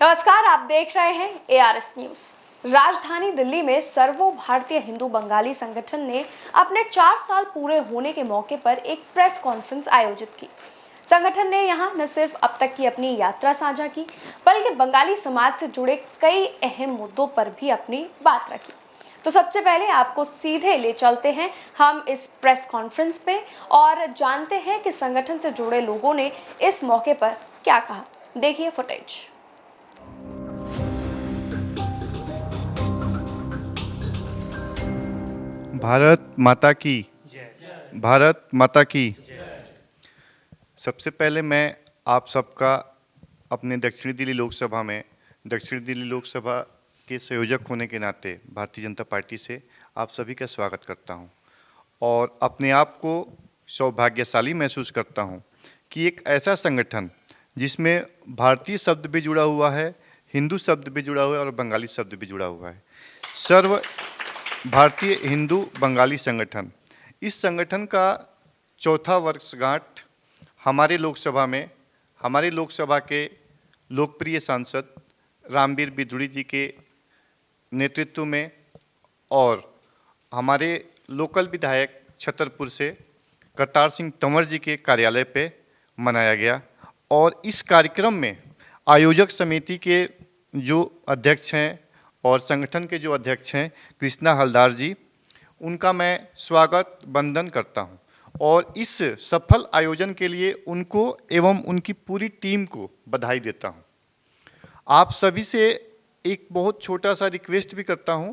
नमस्कार, आप देख रहे हैं ARS न्यूज। राजधानी दिल्ली में सर्वो भारतीय हिंदू बंगाली संगठन ने अपने 4 साल पूरे होने के मौके पर एक प्रेस कॉन्फ्रेंस आयोजित की। संगठन ने यहां न सिर्फ अब तक की अपनी यात्रा साझा की, बल्कि बंगाली समाज से जुड़े कई अहम मुद्दों पर भी अपनी बात रखी। तो सबसे पहले आपको सीधे ले चलते हैं हम इस प्रेस कॉन्फ्रेंस पे और जानते हैं कि संगठन से जुड़े लोगों ने इस मौके पर क्या कहा। देखिए फुटेज। भारत माता की भारत माता की। सबसे पहले मैं आप सबका अपने दक्षिणी दिल्ली लोकसभा के संयोजक होने के नाते भारतीय जनता पार्टी से आप सभी का स्वागत करता हूं और अपने आप को सौभाग्यशाली महसूस करता हूं कि एक ऐसा संगठन जिसमें भारतीय शब्द भी जुड़ा हुआ है, हिंदू शब्द भी जुड़ा हुआ है और बंगाली शब्द भी जुड़ा हुआ है। सर्व भारतीय हिंदू बंगाली संगठन, इस संगठन का चौथा वर्षगांठ हमारे लोकसभा के लोकप्रिय सांसद रामवीर बिधूड़ी जी के नेतृत्व में और हमारे लोकल विधायक छतरपुर से करतार सिंह तंवर जी के कार्यालय पे मनाया गया। और इस कार्यक्रम में आयोजक समिति के जो अध्यक्ष हैं और संगठन के जो अध्यक्ष हैं कृष्णा हलदार जी, उनका मैं स्वागत वंदन करता हूं और इस सफल आयोजन के लिए उनको एवं उनकी पूरी टीम को बधाई देता हूं। आप सभी से एक बहुत छोटा सा रिक्वेस्ट भी करता हूं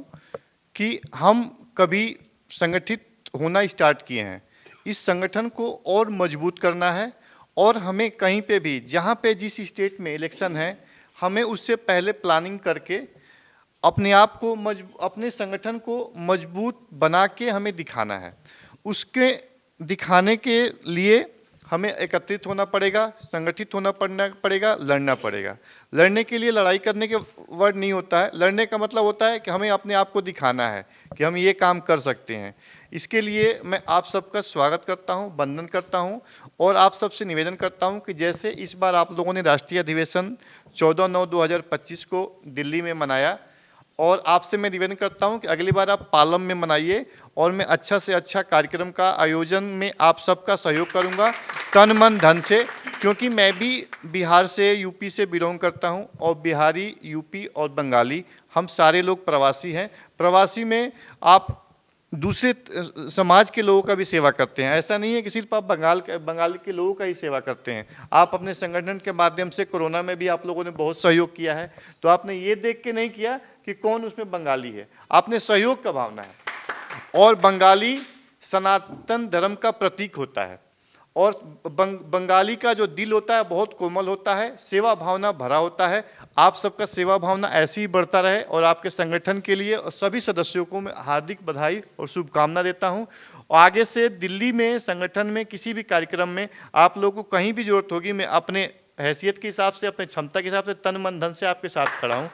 कि हम कभी संगठित होना स्टार्ट किए हैं, इस संगठन को और मजबूत करना है और हमें कहीं पे भी जहां पे जिस स्टेट में इलेक्शन है, हमें उससे पहले प्लानिंग करके अपने आप को अपने संगठन को मजबूत बना के हमें दिखाना है। उसके दिखाने के लिए हमें एकत्रित होना पड़ेगा, संगठित होना पड़ेगा, लड़ना पड़ेगा। लड़ने के लिए लड़ाई करने के वर्ड नहीं होता है, लड़ने का मतलब होता है कि हमें अपने आप को दिखाना है कि हम ये काम कर सकते हैं। इसके लिए मैं आप सबका स्वागत करता हूं, वंदन करता हूं और आप सबसे निवेदन करता हूं कि जैसे इस बार आप लोगों ने राष्ट्रीय अधिवेशन 14/9/2025 को दिल्ली में मनाया और आपसे मैं निवेदन करता हूं कि अगली बार आप पालम में मनाइए और मैं अच्छा से अच्छा कार्यक्रम का आयोजन में आप सबका सहयोग करूंगा तन मन धन से, क्योंकि मैं भी बिहार से, यूपी से बिलोंग करता हूं और बिहारी, यूपी और बंगाली हम सारे लोग प्रवासी हैं। प्रवासी में आप दूसरे समाज के लोगों का भी सेवा करते हैं, ऐसा नहीं है कि सिर्फ आप बंगाल के लोगों का ही सेवा करते हैं। आप अपने संगठन के माध्यम से कोरोना में भी आप लोगों ने बहुत सहयोग किया है, तो आपने ये देख के नहीं किया कि कौन उसमें बंगाली है, आपने सहयोग का भावना है। और बंगाली सनातन धर्म का प्रतीक होता है और बंगाली का जो दिल होता है बहुत कोमल होता है, सेवा भावना भरा होता है। आप सबका सेवा भावना ऐसे ही बढ़ता रहे और आपके संगठन के लिए और सभी सदस्यों को मैं हार्दिक बधाई और शुभकामना देता हूं। और आगे से दिल्ली में संगठन में किसी भी कार्यक्रम में आप लोगों को कहीं भी जरूरत होगी, मैं अपने हैसियत के हिसाब से, अपने क्षमता के हिसाब से तन मन धन से आपके साथ खड़ा हूँ।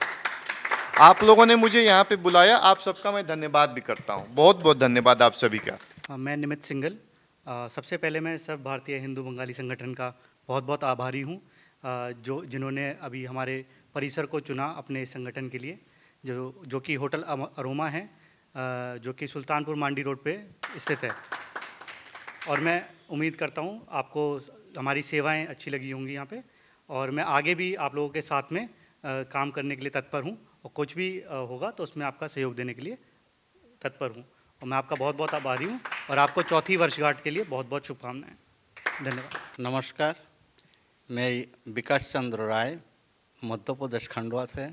आप लोगों ने मुझे यहाँ पे बुलाया, आप सबका मैं धन्यवाद भी करता हूँ। बहुत बहुत धन्यवाद आप सभी का। मैं निमित सिंगल, सबसे पहले मैं सब भारतीय हिंदू बंगाली संगठन का बहुत बहुत आभारी हूँ जिन्होंने अभी हमारे परिसर को चुना अपने संगठन के लिए, जो कि होटल अरोमा है, जो कि सुल्तानपुर मांडी रोड पे स्थित है। और मैं उम्मीद करता हूँ आपको हमारी सेवाएं अच्छी लगी होंगी यहाँ पे, और मैं आगे भी आप लोगों के साथ में काम करने के लिए तत्पर हूँ और कुछ भी होगा तो उसमें आपका सहयोग देने के लिए तत्पर हूँ। और मैं आपका बहुत बहुत आभारी हूँ और आपको चौथी वर्षगांठ के लिए बहुत बहुत शुभकामनाएं। धन्यवाद। नमस्कार, मैं विकास चंद्र राय, मध्य प्रदेश खंडवा से।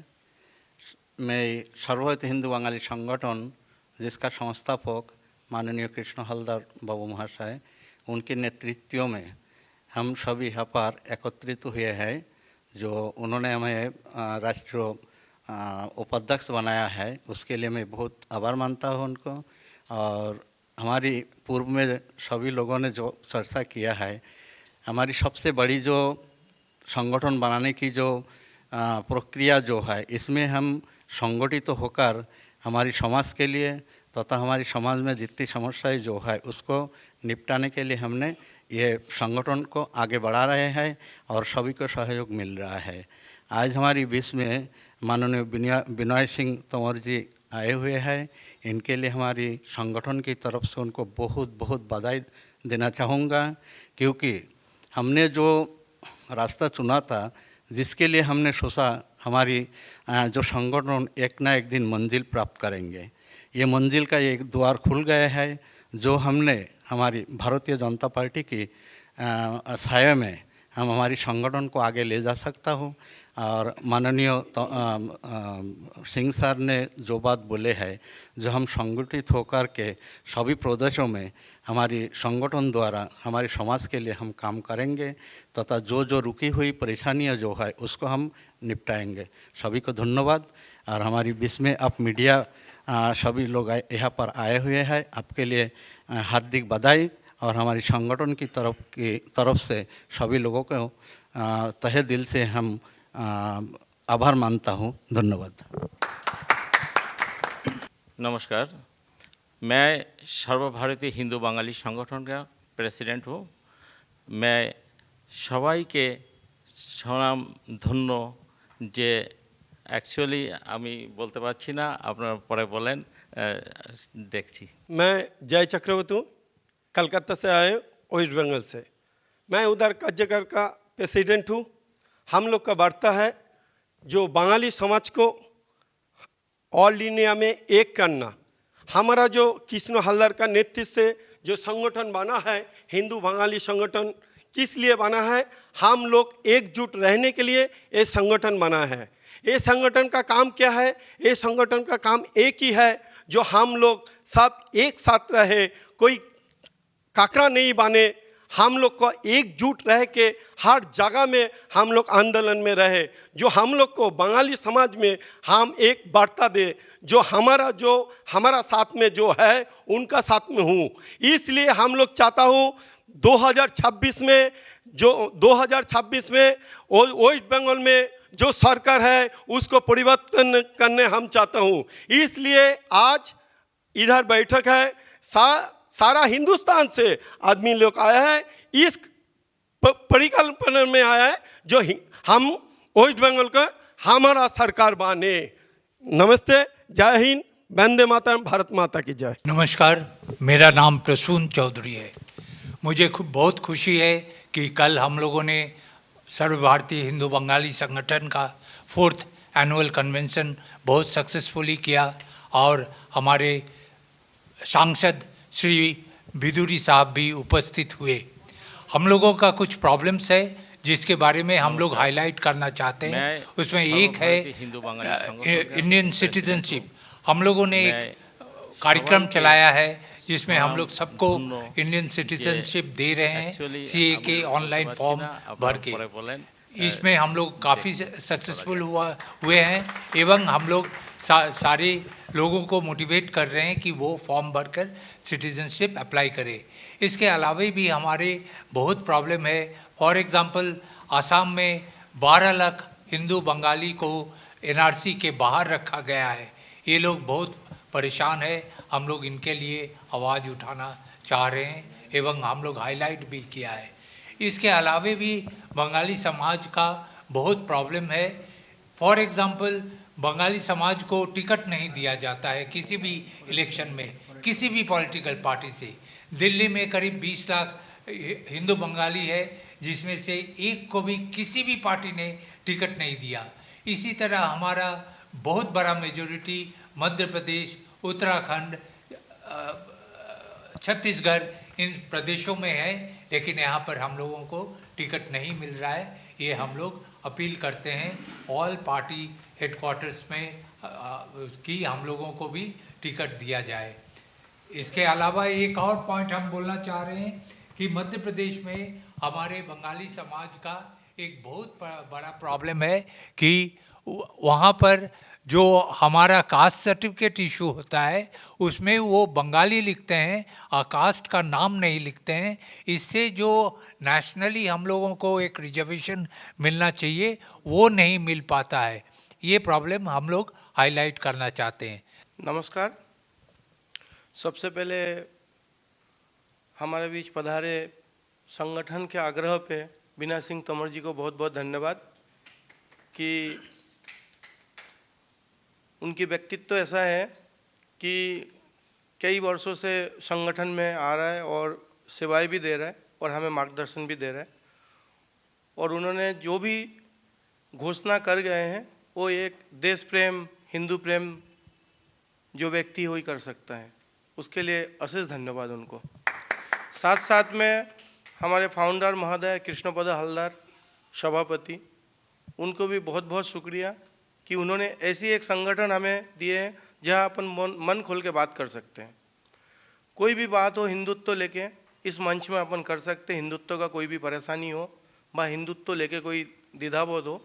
मैं सर्वभारतीय हिंदू बंगाली संगठन, जिसका संस्थापक माननीय कृष्ण हलदार बाबू महाशय, उनके नेतृत्व में हम सभी यहाँ पर एकत्रित हुए हैं। जो उन्होंने हमें राष्ट्रीय उपाध्यक्ष बनाया है, उसके लिए मैं बहुत आभार मानता हूँ उनको। और हमारी पूर्व में सभी लोगों ने जो चर्चा किया है, हमारी सबसे बड़ी जो संगठन बनाने की जो प्रक्रिया जो है, इसमें हम संगठित होकर हमारी समाज के लिए तथा हमारी समाज में जितनी समस्याएं जो है उसको निपटाने के लिए हमने ये संगठन को आगे बढ़ा रहे हैं और सभी को सहयोग मिल रहा है। आज हमारी बीच में माननीय विनय सिंह तंवर जी आए हुए हैं। इनके लिए हमारी संगठन की तरफ से उनको बहुत बहुत बधाई देना चाहूँगा, क्योंकि हमने जो रास्ता चुना था, जिसके लिए हमने सोचा हमारी जो संगठन एक ना एक दिन मंजिल प्राप्त करेंगे, ये मंजिल का एक द्वार खुल गया है, जो हमने हमारी भारतीय जनता पार्टी की साया में हम हमारी संगठन को आगे ले जा सकता हूँ। और माननीय सिंह सर ने जो बात बोले हैं, जो हम संगठित होकर के सभी प्रदेशों में हमारी संगठन द्वारा हमारे समाज के लिए हम काम करेंगे, तथा जो जो रुकी हुई परेशानियां जो है उसको हम निपटाएंगे। सभी को धन्यवाद। और हमारी बीच में आप मीडिया सभी लोग यहाँ पर आए हुए हैं, आपके लिए हार्दिक बधाई। और हमारी संगठन की तरफ से सभी लोगों को तहे दिल से हम आभार मानता हूँ। धन्यवाद। नमस्कार, मैं सर्वभारतीय हिंदू बांगाली संगठन का प्रेसिडेंट हूँ। मैं सबाई के सनाम धन्य जे एक्चुअली आमी बोलते पारछि ना, आपनारा परे बोलें देखছি। मैं जय चक्रवर्ती हूँ, कलकत्ता से आए, वेस्ट बंगाल से। मैं उधर कार्यकर का प्रेसिडेंट हूँ। हम लोग का वार्ता है जो बंगाली समाज को ऑल इंडिया में एक करना। हमारा जो कृष्ण हल्दर का नेतृत्व से जो संगठन बना है, हिंदू बंगाली संगठन, किस लिए बना है? हम लोग एकजुट रहने के लिए ये संगठन बना है। ये संगठन का काम क्या है? ये संगठन का काम एक ही है, जो हम लोग सब एक साथ रहे, कोई काकरा नहीं बने, हम लोग को एकजुट रह के हर जगह में हम लोग आंदोलन में रहे, जो हम लोग को बंगाली समाज में हम एक वार्ता दे, जो हमारा साथ में जो है उनका साथ में हूँ। इसलिए हम लोग चाहता हूँ 2026 में वेस्ट बंगाल में जो सरकार है उसको परिवर्तन करने हम चाहता हूँ। इसलिए आज इधर बैठक है, सारा हिंदुस्तान से आदमी लोग आया है, इस परिकल्पना में आया है जो हम वेस्ट बंगाल का हमारा सरकार बने। नमस्ते, जय हिंद, वंदे मातरम, भारत माता की जय। नमस्कार, मेरा नाम प्रसून चौधरी है। मुझे बहुत खुशी है कि कल हम लोगों ने सर्वभारतीय हिंदू बंगाली संगठन का 4th एनुअल कन्वेंशन बहुत सक्सेसफुली किया और हमारे सांसद श्री बिदुरी साहब भी उपस्थित हुए। हम लोगों का कुछ प्रॉब्लम्स है जिसके बारे में हम लोग हाईलाइट करना चाहते हैं। उसमें एक है इंडियन सिटीजनशिप। हम लोगों ने एक कार्यक्रम चलाया है जिसमें हम लोग सबको इंडियन सिटीजनशिप दे रहे हैं, सीए के ऑनलाइन फॉर्म भर के। इसमें हम लोग काफ़ी सक्सेसफुल हुए हैं एवं हम लोग सारे लोगों को मोटिवेट कर रहे हैं कि वो फॉर्म भरकर सिटीजनशिप अप्लाई करें। इसके अलावा भी हमारे बहुत प्रॉब्लम है। फॉर एग्जांपल, आसाम में 12 लाख हिंदू बंगाली को एनआरसी के बाहर रखा गया है। ये लोग बहुत परेशान है। हम लोग इनके लिए आवाज़ उठाना चाह रहे हैं एवं हम लोग हाईलाइट भी किया है। इसके अलावा भी बंगाली समाज का बहुत प्रॉब्लम है। फॉर एग्जांपल, बंगाली समाज को टिकट नहीं दिया जाता है किसी भी इलेक्शन में, किसी भी पॉलिटिकल पार्टी से। दिल्ली में करीब 20 लाख हिंदू बंगाली है, जिसमें से एक को भी किसी भी पार्टी ने टिकट नहीं दिया। इसी तरह हमारा बहुत बड़ा मेजॉरिटी मध्य प्रदेश, उत्तराखंड, छत्तीसगढ़, इन प्रदेशों में है, लेकिन यहाँ पर हम लोगों को टिकट नहीं मिल रहा है। ये हम लोग अपील करते हैं ऑल पार्टी हेडक्वार्टर्स में कि हम लोगों को भी टिकट दिया जाए। इसके अलावा एक और पॉइंट हम बोलना चाह रहे हैं कि मध्य प्रदेश में हमारे बंगाली समाज का एक बहुत बड़ा प्रॉब्लम है कि वहाँ पर जो हमारा कास्ट सर्टिफिकेट इशू होता है उसमें वो बंगाली लिखते हैं, कास्ट का नाम नहीं लिखते हैं। इससे जो नेशनली हम लोगों को एक रिजर्वेशन मिलना चाहिए वो नहीं मिल पाता है। ये प्रॉब्लम हम लोग हाईलाइट करना चाहते हैं। नमस्कार, सबसे पहले हमारे बीच पधारे संगठन के आग्रह पे विनय सिंह तोमर जी को बहुत बहुत धन्यवाद कि उनकी व्यक्तित्व ऐसा है कि कई वर्षों से संगठन में आ रहा है और सेवाएं भी दे रहा है और हमें मार्गदर्शन भी दे रहा है। और उन्होंने जो भी घोषणा कर गए हैं वो एक देश प्रेम, हिंदू प्रेम जो व्यक्ति वही कर सकता है। उसके लिए अशेष धन्यवाद उनको। साथ साथ में हमारे फाउंडर महोदय कृष्णपद हलदर सभापति, उनको भी बहुत बहुत शुक्रिया कि उन्होंने ऐसी एक संगठन हमें दिए हैं जहां अपन मन खोल के बात कर सकते हैं। कोई भी बात हो हिंदुत्व लेके इस मंच में अपन कर सकते हैं। हिंदुत्व का कोई भी परेशानी हो व हिंदुत्व लेके कोई द्विधाबोध हो,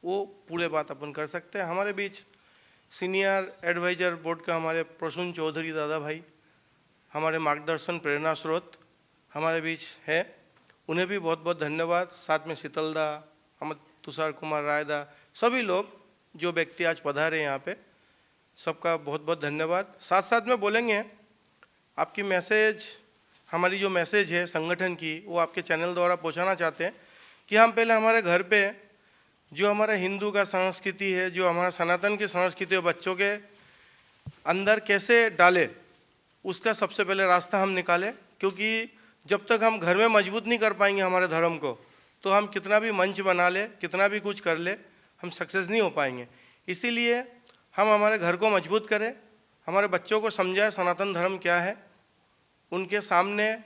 वो पूरे बात अपन कर सकते हैं। हमारे बीच सीनियर एडवाइजर बोर्ड का हमारे प्रसून चौधरी दादा भाई, हमारे मार्गदर्शन प्रेरणा स्रोत हमारे बीच है, उन्हें भी बहुत बहुत धन्यवाद। साथ में शीतलदा, हम तुषार कुमार रायदा, सभी लोग जो व्यक्ति आज पधारे यहाँ पे, सबका बहुत बहुत धन्यवाद। साथ साथ में बोलेंगे आपकी मैसेज, हमारी जो मैसेज है संगठन की, वो आपके चैनल द्वारा पहुँचाना चाहते हैं कि हम पहले हमारे घर पे जो हमारा हिंदू का संस्कृति है, जो हमारा सनातन की संस्कृति है, बच्चों के अंदर कैसे डाले, उसका सबसे पहले रास्ता हम निकालें। क्योंकि जब तक हम घर में मजबूत नहीं कर पाएंगे हमारे धर्म को, तो हम कितना भी मंच बना ले, कितना भी कुछ कर ले, हम सक्सेस नहीं हो पाएंगे। इसीलिए हम हमारे घर को मजबूत करें, हमारे बच्चों को समझाएं सनातन धर्म क्या है, उनके सामने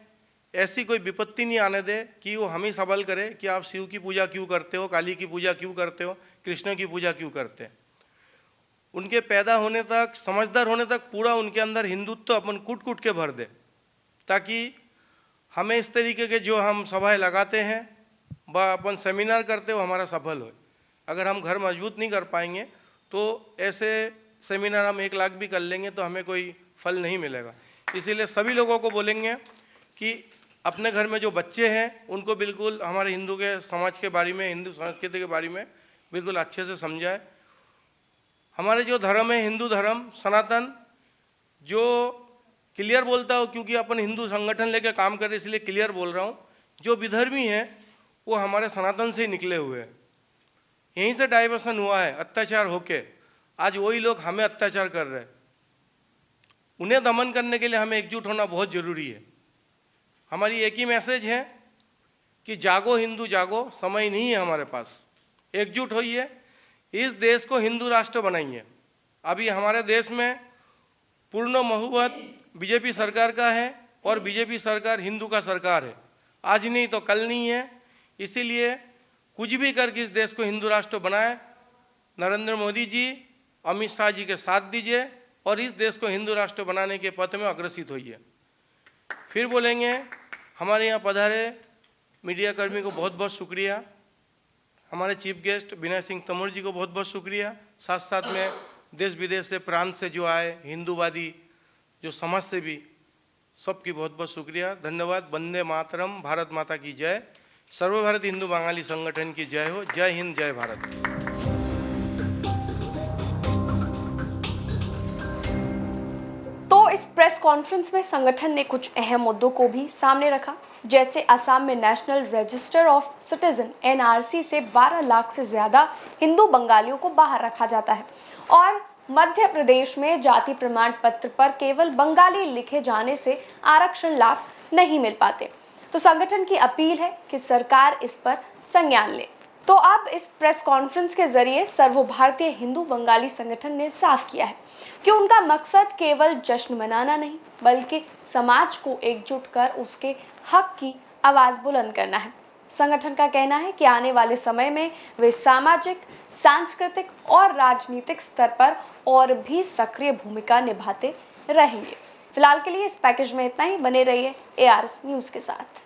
ऐसी कोई विपत्ति नहीं आने दे कि वो हम ही सवाल करे कि आप शिव की पूजा क्यों करते हो, काली की पूजा क्यों करते हो, कृष्ण की पूजा क्यों करते हैं। उनके पैदा होने तक, समझदार होने तक पूरा उनके अंदर हिंदुत्व अपन कूट कूट के भर दे, ताकि हमें इस तरीके के जो हम सभाएं लगाते हैं व अपन सेमिनार करते हो हमारा सफल हो। अगर हम घर मजबूत नहीं कर पाएंगे तो ऐसे सेमिनार हम 1 लाख भी कर लेंगे तो हमें कोई फल नहीं मिलेगा। इसीलिए सभी लोगों को बोलेंगे कि अपने घर में जो बच्चे हैं उनको बिल्कुल हमारे हिंदू के समाज के बारे में, हिंदू संस्कृति के बारे में बिल्कुल अच्छे से समझाए। हमारे जो धर्म है, हिंदू धर्म सनातन, जो क्लियर बोलता हो, क्योंकि अपन हिंदू संगठन लेके काम कर रहे इसलिए क्लियर बोल रहा हूँ, जो विधर्मी हैं वो हमारे सनातन से ही निकले हुए हैं। यहीं से डाइवर्सन हुआ है, अत्याचार होके आज वही लोग हमें अत्याचार कर रहे हैं। उन्हें दमन करने के लिए हमें एकजुट होना बहुत जरूरी है। हमारी एक ही मैसेज है कि जागो हिंदू जागो, समय नहीं है हमारे पास, एकजुट होइए, इस देश को हिंदू राष्ट्र बनाइए। अभी हमारे देश में पूर्ण बहुमत बीजेपी सरकार का है और बीजेपी सरकार हिंदू का सरकार है, आज नहीं तो कल नहीं है। इसीलिए कुछ भी करके इस देश को हिंदू राष्ट्र बनाए। नरेंद्र मोदी जी, अमित शाह जी के साथ दीजिए और इस देश को हिंदू राष्ट्र बनाने के पथ में अग्रसित होइए। फिर बोलेंगे हमारे यहाँ पधारे मीडिया कर्मी को बहुत बहुत शुक्रिया, हमारे चीफ गेस्ट विनय सिंह तोमर जी को बहुत बहुत शुक्रिया। साथ साथ में देश विदेश से, प्रांत से जो आए हिंदूवादी, जो समाज से भी, सबकी बहुत बहुत शुक्रिया, धन्यवाद। वंदे मातरम, भारत माता की जय, सर्वभारतीय हिंदू बंगाली संगठन की जय हो। जय हिंद, जय भारत। तो इस प्रेस कॉन्फ्रेंस में संगठन ने कुछ अहम मुद्दों को भी सामने रखा, जैसे असम में national register of citizen (NRC) से 12 लाख से ज्यादा हिंदू बंगालियों को बाहर रखा जाता है और मध्य प्रदेश में जाति प्रमाण पत्र पर केवल बंगाली लिखे जाने से आरक्षण लाभ नहीं मिल पाते। तो संगठन की अपील है कि सरकार इस पर संज्ञान ले। तो अब इस प्रेस कॉन्फ्रेंस के जरिए सर्वभारतीय हिंदू बंगाली संगठन ने साफ किया है कि उनका मकसद केवल जश्न मनाना नहीं, बल्कि समाज को एकजुट कर उसके हक की आवाज बुलंद करना है। संगठन का कहना है कि आने वाले समय में वे सामाजिक, सांस्कृतिक और राजनीतिक स्तर पर और भी सक्रिय भूमिका निभाते रहेंगे। फिलहाल के लिए इस पैकेज में इतना ही। बने रहिए ARS न्यूज़ के साथ।